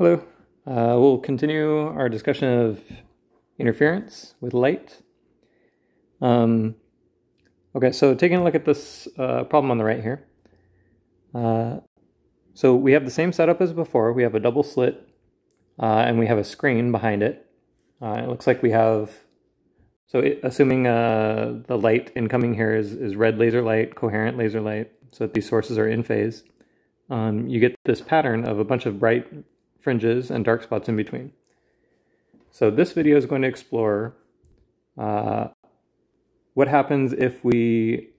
Hello. We'll continue our discussion of interference with light. Okay, so taking a look at this problem on the right here. So we have the same setup as before. We have a double slit and we have a screen behind it. It looks like we have, assuming the light incoming here is red laser light, coherent laser light, so that these sources are in phase, you get this pattern of a bunch of bright fringes and dark spots in between. So this video is going to explore what happens if we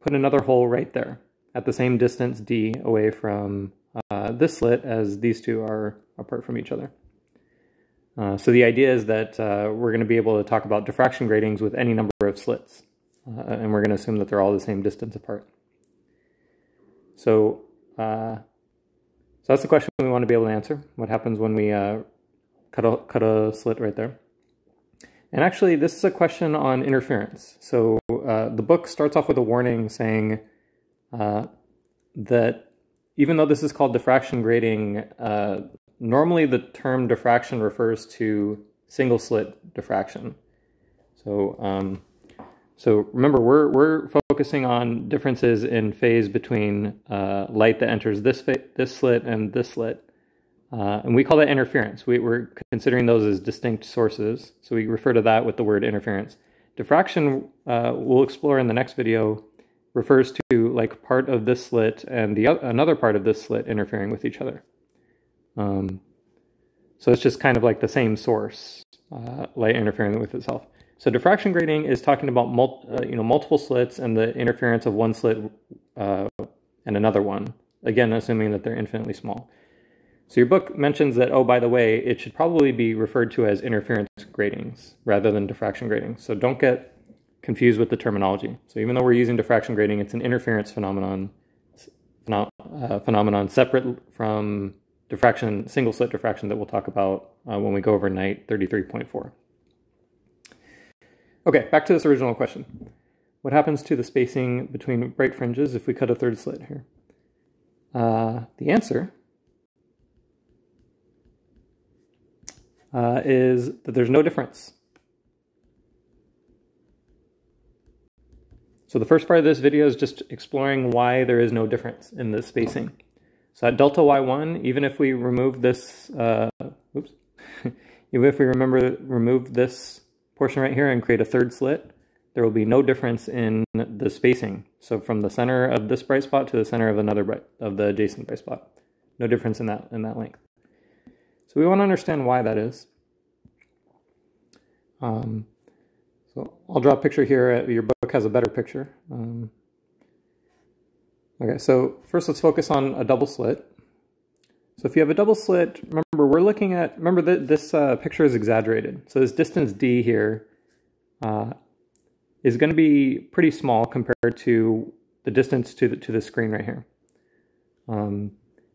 put another hole right there at the same distance d away from this slit as these two are apart from each other. So the idea is that we're going to be able to talk about diffraction gratings with any number of slits, and we're going to assume that they're all the same distance apart. So that's the question we want to be able to answer. What happens when we cut a slit right there? And actually, this is a question on interference. So the book starts off with a warning saying that even though this is called diffraction grating, normally the term diffraction refers to single slit diffraction. So remember, we're focusing on differences in phase between light that enters this slit and this slit. And we call that interference. We're considering those as distinct sources, so we refer to that with the word interference. Diffraction, we'll explore in the next video, refers to like part of this slit and another part of this slit interfering with each other. So it's just kind of like the same source, light interfering with itself. So diffraction grating is talking about multiple slits and the interference of one slit and another one, again assuming that they're infinitely small. So your book mentions that, oh, by the way, it should probably be referred to as interference gratings rather than diffraction gratings. So don't get confused with the terminology. So even though we're using diffraction grating, it's an interference phenomenon separate from diffraction, single slit diffraction that we'll talk about when we go over night 33.4. Okay, back to this original question. What happens to the spacing between bright fringes if we cut a third slit here? The answer is that there's no difference. So the first part of this video is just exploring why there is no difference in the spacing. So at delta y1, even if we remove this, even if we remove this portion right here and create a third slit, there will be no difference in the spacing. So from the center of this bright spot to the center of the adjacent bright spot, no difference in that length. So we want to understand why that is. So I'll draw a picture here. Your book has a better picture. Okay, so first let's focus on a double slit. So if you have a double slit, remember we're looking at, that this picture is exaggerated. So this distance d here is going to be pretty small compared to the distance to the screen right here.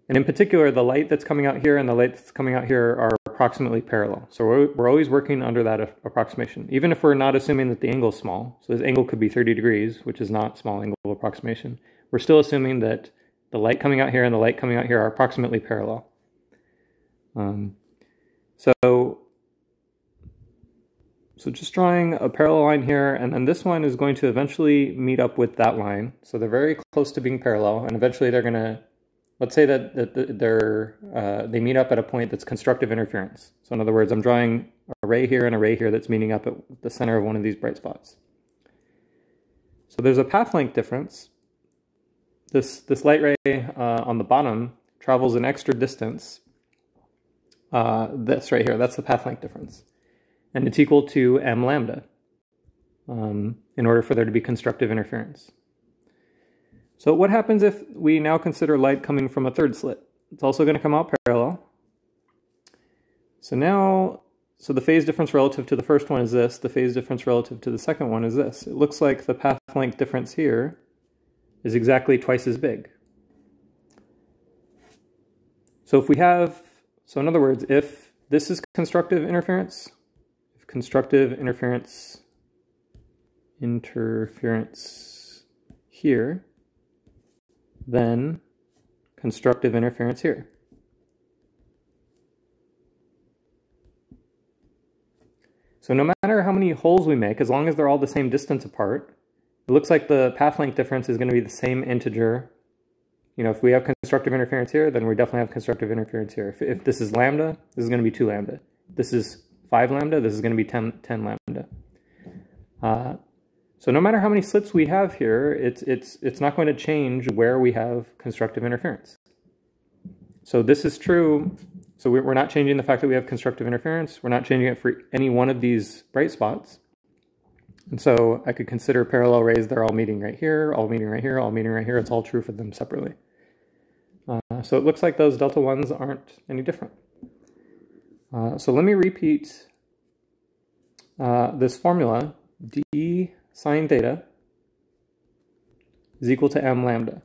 And in particular, the light that's coming out here and the light that's coming out here are approximately parallel. So we're always working under that approximation, even if we're not assuming that the angle is small. So this angle could be 30 degrees, which is not small angle approximation. We're still assuming that the light coming out here and the light coming out here are approximately parallel. So just drawing a parallel line here, and then this one is going to eventually meet up with that line. So they're very close to being parallel, and eventually they're going to, let's say that they meet up at a point that's constructive interference. So in other words, I'm drawing a ray here and a ray here that's meeting up at the center of one of these bright spots. So there's a path length difference. This light ray on the bottom travels an extra distance. This right here, that's the path length difference. And it's equal to m lambda in order for there to be constructive interference. So what happens if we now consider light coming from a third slit? It's also going to come out parallel. So the phase difference relative to the first one is this. The phase difference relative to the second one is this. It looks like the path length difference here is exactly twice as big. So in other words, if this is constructive interference, here, then constructive interference here. So no matter how many holes we make, as long as they're all the same distance apart, it looks like the path length difference is going to be the same integer. You know, if we have constructive interference here, then we definitely have constructive interference here. If this is lambda, this is going to be 2 lambda. This is 5 lambda, this is going to be 10 lambda. So no matter how many slits we have here, it's not going to change where we have constructive interference. So this is true. So we're not changing the fact that we have constructive interference. We're not changing it for any one of these bright spots. And so I could consider parallel rays. They're all meeting right here, all meeting right here, all meeting right here. It's all true for them separately. So it looks like those delta ones aren't any different. So let me repeat this formula. D sine theta is equal to m lambda.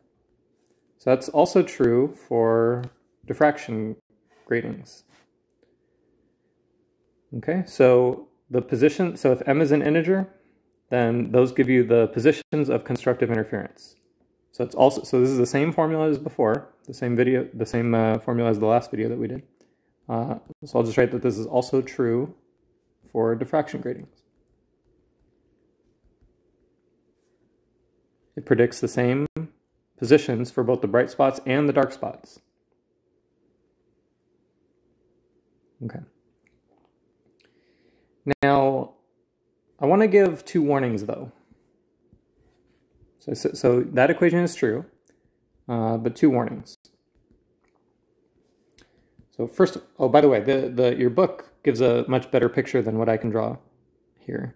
So that's also true for diffraction gratings. Okay, so the position, so if m is an integer, then those give you the positions of constructive interference. So it's also, so this is the same formula as before, the same video, the same formula as the last video that we did. So I'll just write that this is also true for diffraction gratings. It predicts the same positions for both the bright spots and the dark spots. Okay. Now, I want to give 2 warnings though. So that equation is true, but 2 warnings. So first, oh, by the way, your book gives a much better picture than what I can draw here.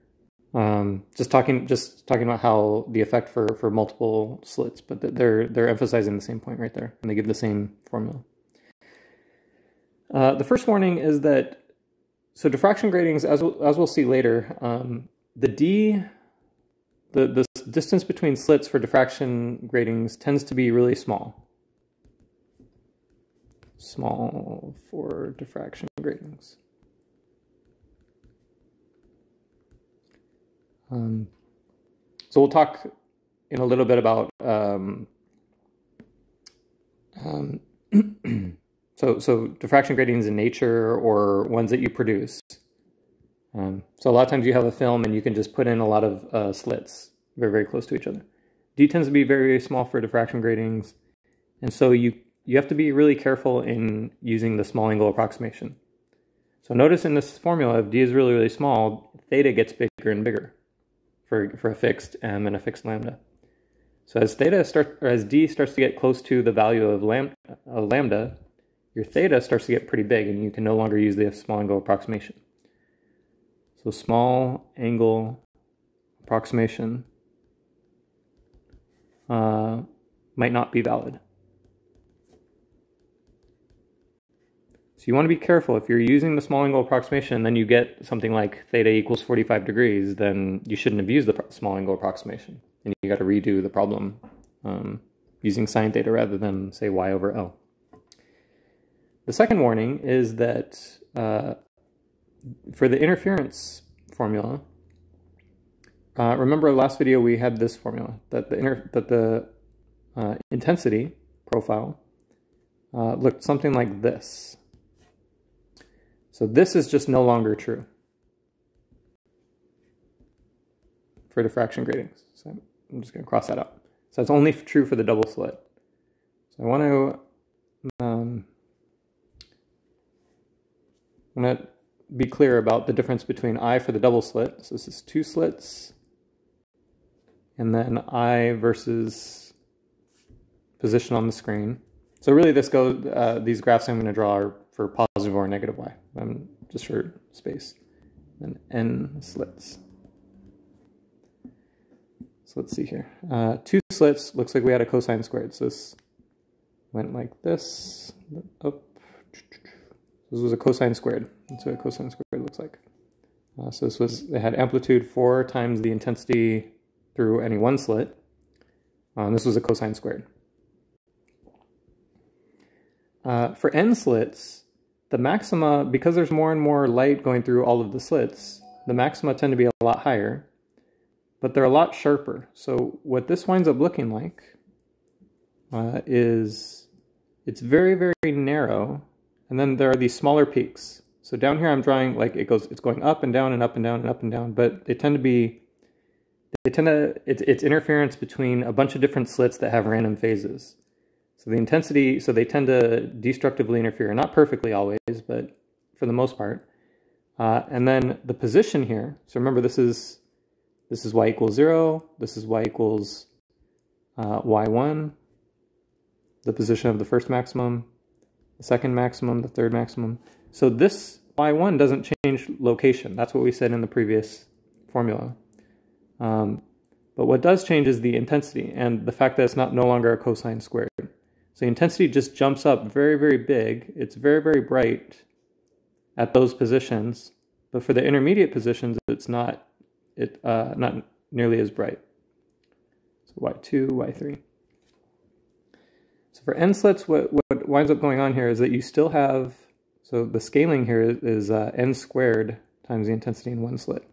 Just talking about how the effect for multiple slits, but they're emphasizing the same point right there, and they give the same formula. The first warning is that, so diffraction gratings, as we'll see later, the distance between slits for diffraction gratings tends to be really small. Small for diffraction gratings. So we'll talk in a little bit about so diffraction gratings in nature or ones that you produce. So a lot of times you have a film and you can just put in a lot of slits very, very close to each other. D tends to be very, very small for diffraction gratings, and so you have to be really careful in using the small angle approximation. So notice in this formula, if D is really, really small, theta gets bigger and bigger for a fixed m and a fixed lambda. So as D starts to get close to the value of lambda, your theta starts to get pretty big, and you can no longer use the small angle approximation. So small angle approximation might not be valid. So you want to be careful. If you're using the small angle approximation, then you get something like theta equals 45 degrees, then you shouldn't have used the small angle approximation. And you got to redo the problem using sine theta rather than, say, y over L. The second warning is that for the interference formula, remember last video we had this formula, that the intensity profile looked something like this. So this is just no longer true for diffraction gratings. So I'm just going to cross that out. So it's only true for the double slit. So I want to be clear about the difference between I for the double slit. So this is 2 slits, and then I versus position on the screen. So really this goes, these graphs I'm going to draw are for positive or negative y, just for space. And n slits. So let's see here. 2 slits, looks like we had a cosine squared. So this went like this, up. This was a cosine squared. That's what a cosine squared looks like. So this was, they had amplitude 4 times the intensity through any one slit. This was a cosine squared. For n slits, the maxima, because there's more and more light going through all of the slits, the maxima tend to be a lot higher, but they're a lot sharper. So what this winds up looking like is it's very, very narrow, and then there are these smaller peaks. So down here I'm drawing like it's going up and down and up and down and up and down, but it's interference between a bunch of different slits that have random phases. So the intensity, so they tend to destructively interfere, not perfectly always, but for the most part. And then the position here, so remember this is y equals 0, this is y equals y1, the position of the first maximum, the second maximum, the third maximum. So this y1 doesn't change location. That's what we said in the previous formula. But what does change is the intensity and the fact that it's no longer a cosine squared. So the intensity just jumps up very, very big. It's very, very bright at those positions, but for the intermediate positions, it's not nearly as bright. So y2, y3. So for n slits, what winds up going on here is that you still have, so the scaling here is n squared times the intensity in one slit.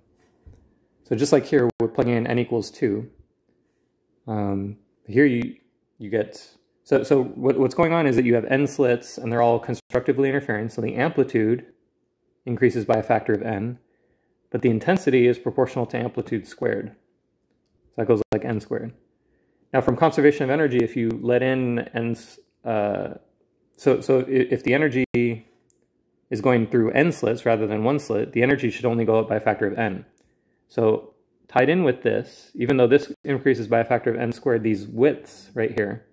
So just like here, we're plugging in n equals 2. Here you get, so what's going on is that you have n slits and they're all constructively interfering, so the amplitude increases by a factor of n, but the intensity is proportional to amplitude squared. So that goes like n squared. Now from conservation of energy, if you let in n, so if the energy is going through n slits rather than one slit, the energy should only go up by a factor of n. So tied in with this, even though this increases by a factor of n squared, these widths right here,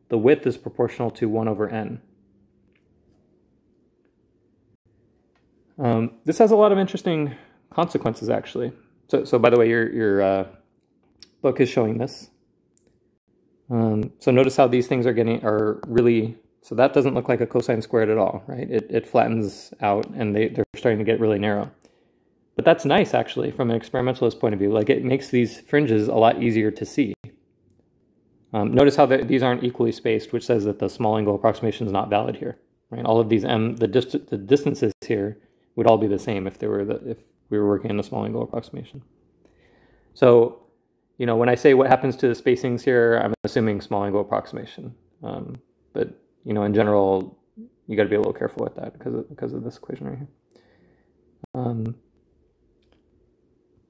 the width is proportional to 1 over n. This has a lot of interesting consequences, actually. So by the way, your book is showing this. So notice how these things are really, so that doesn't look like a cosine squared at all, right? It flattens out and they're starting to get really narrow. But that's nice, actually, from an experimentalist point of view. Like, it makes these fringes a lot easier to see. Notice how these aren't equally spaced, which says that the small angle approximation is not valid here. Right? All of these the distances here would all be the same if we were working in a small angle approximation. So, you know, when I say what happens to the spacings here, I'm assuming small angle approximation. But you know, in general, you got to be a little careful with that because of this equation right here.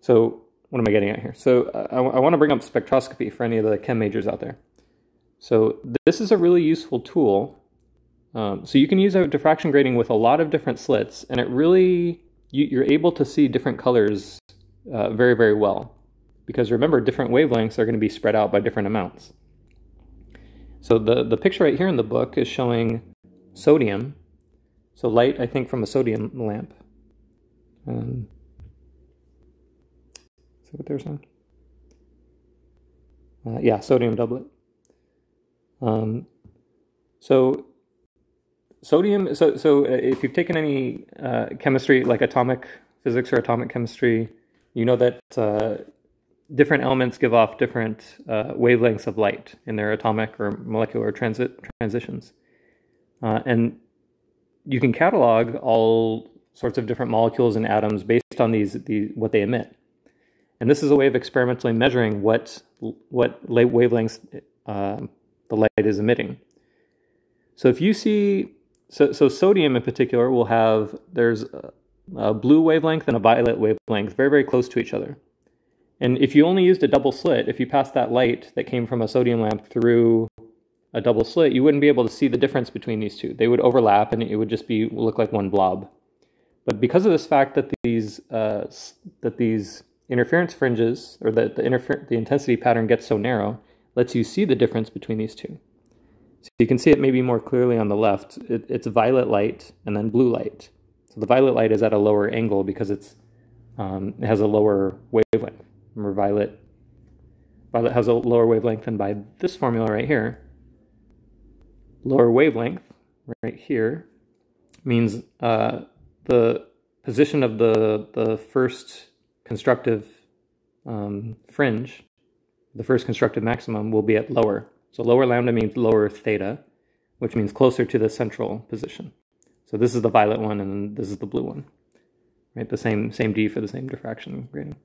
So what am I getting at here? So I want to bring up spectroscopy for any of the chem majors out there. So this is a really useful tool. So you can use a diffraction grating with a lot of different slits, and it really, you're able to see different colors very, very well. Because remember, different wavelengths are going to be spread out by different amounts. So the picture right here in the book is showing sodium. So light, I think, from a sodium lamp. What they're saying? Yeah, sodium doublet. So sodium. So if you've taken any chemistry, like atomic physics or atomic chemistry, you know that different elements give off different wavelengths of light in their atomic or molecular transitions, and you can catalog all sorts of different molecules and atoms based on what they emit. And this is a way of experimentally measuring what wavelengths the light is emitting. So if you see, so sodium in particular will have, there's a blue wavelength and a violet wavelength very, very close to each other. And if you only used a double slit, if you passed that light that came from a sodium lamp through a double slit, you wouldn't be able to see the difference between these two. They would overlap and it would just look like one blob. But because of this fact that these interference fringes, or that the intensity pattern gets so narrow, lets you see the difference between these two. So you can see it maybe more clearly on the left. It's violet light and then blue light. So the violet light is at a lower angle because it has a lower wavelength. Remember, violet has a lower wavelength than by this formula right here. Lower wavelength right here means the position of the first constructive fringe, the first constructive maximum, will be at lower. So lower lambda means lower theta, which means closer to the central position. So this is the violet one, and this is the blue one, right? The same D for the same diffraction grating.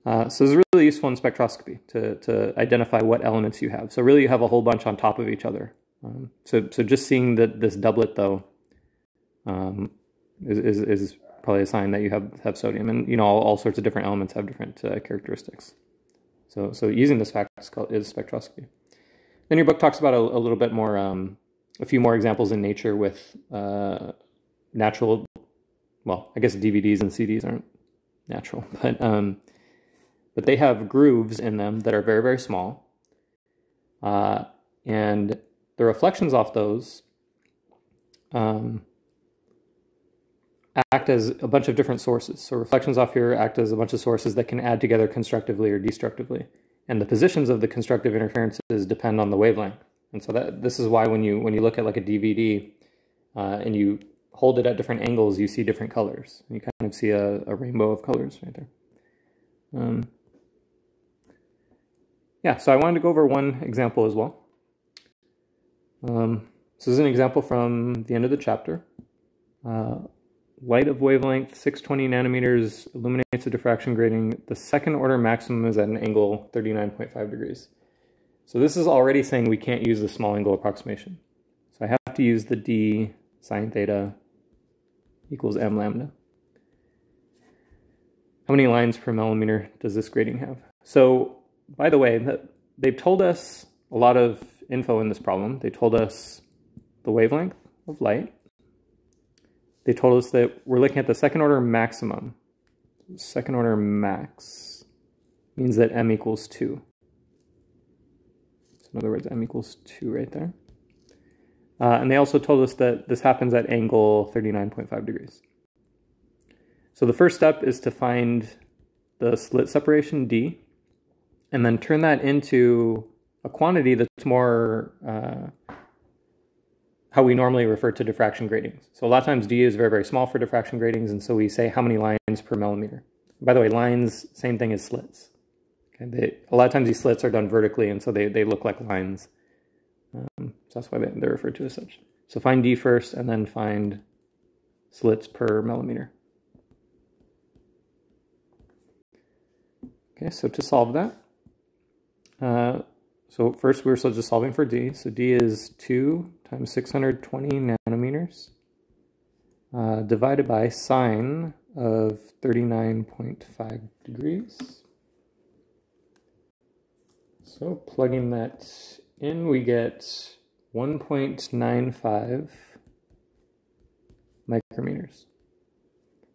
So it's really useful in spectroscopy to identify what elements you have. So really you have a whole bunch on top of each other. So just seeing this doublet, though, is probably a sign that you have sodium. And you know, all sorts of different elements have different characteristics. So using this fact is spectroscopy. Then your book talks about a little bit more, a few more examples in nature with natural, well, I guess DVDs and CDs aren't natural, but they have grooves in them that are very, very small. And the reflections off those act as a bunch of different sources. So reflections off here act as a bunch of sources that can add together constructively or destructively. And the positions of the constructive interferences depend on the wavelength. And so this is why when you look at like a DVD and you hold it at different angles, you see different colors. You kind of see a rainbow of colors right there. Yeah, so I wanted to go over one example as well. So this is an example from the end of the chapter. Light of wavelength 620 nanometers illuminates a diffraction grating. The second order maximum is at an angle 39.5 degrees. So this is already saying we can't use the small angle approximation. So I have to use the d sine theta equals m lambda. How many lines per millimeter does this grating have? So, by the way, they've told us a lot of info in this problem. They told us the wavelength of light. They told us that we're looking at the second order maximum. Second order max means that m equals 2. So in other words, m equals 2 right there. And they also told us that this happens at angle 39.5 degrees. So the first step is to find the slit separation d, and then turn that into a quantity that's more how we normally refer to diffraction gratings. So a lot of times d is very, very small for diffraction gratings, and so we say how many lines per millimeter. By the way, lines, same thing as slits. Okay, a lot of times these slits are done vertically, and so they look like lines. So that's why they're referred to as such. So find d first, and then find slits per millimeter. Okay, so to solve that, so first we're still just solving for d. So d is 2 times 620 nanometers divided by sine of 39.5 degrees. So plugging that in, we get 1.95 micrometers.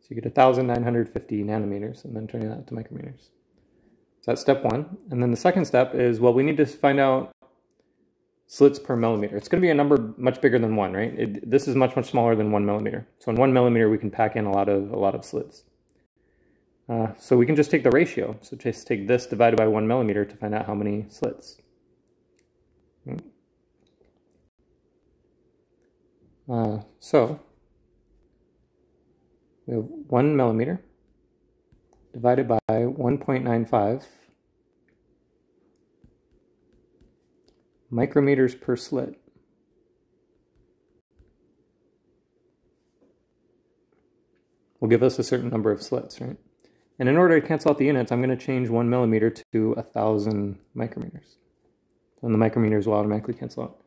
So you get 1,950 nanometers, and then turning that to micrometers. So that's step one. And then the second step is, well, we need to find out slits per millimeter. It's going to be a number much bigger than 1, right? This is much, much smaller than 1 millimeter. So in 1 millimeter, we can pack in a lot of slits. So we can just take the ratio. So just take this divided by 1 millimeter to find out how many slits. So we have 1 millimeter divided by 1.95 micrometers per slit. Will give us a certain number of slits, right? And in order to cancel out the units, I'm going to change 1 millimeter to 1,000 micrometers. And the micrometers will automatically cancel out.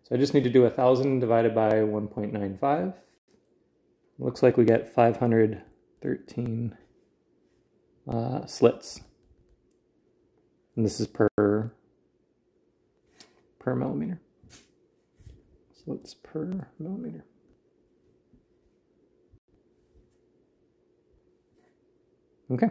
So I just need to do 1,000 divided by 1.95. Looks like we get 513 slits. And this is per millimeter. Slits per millimeter. Okay.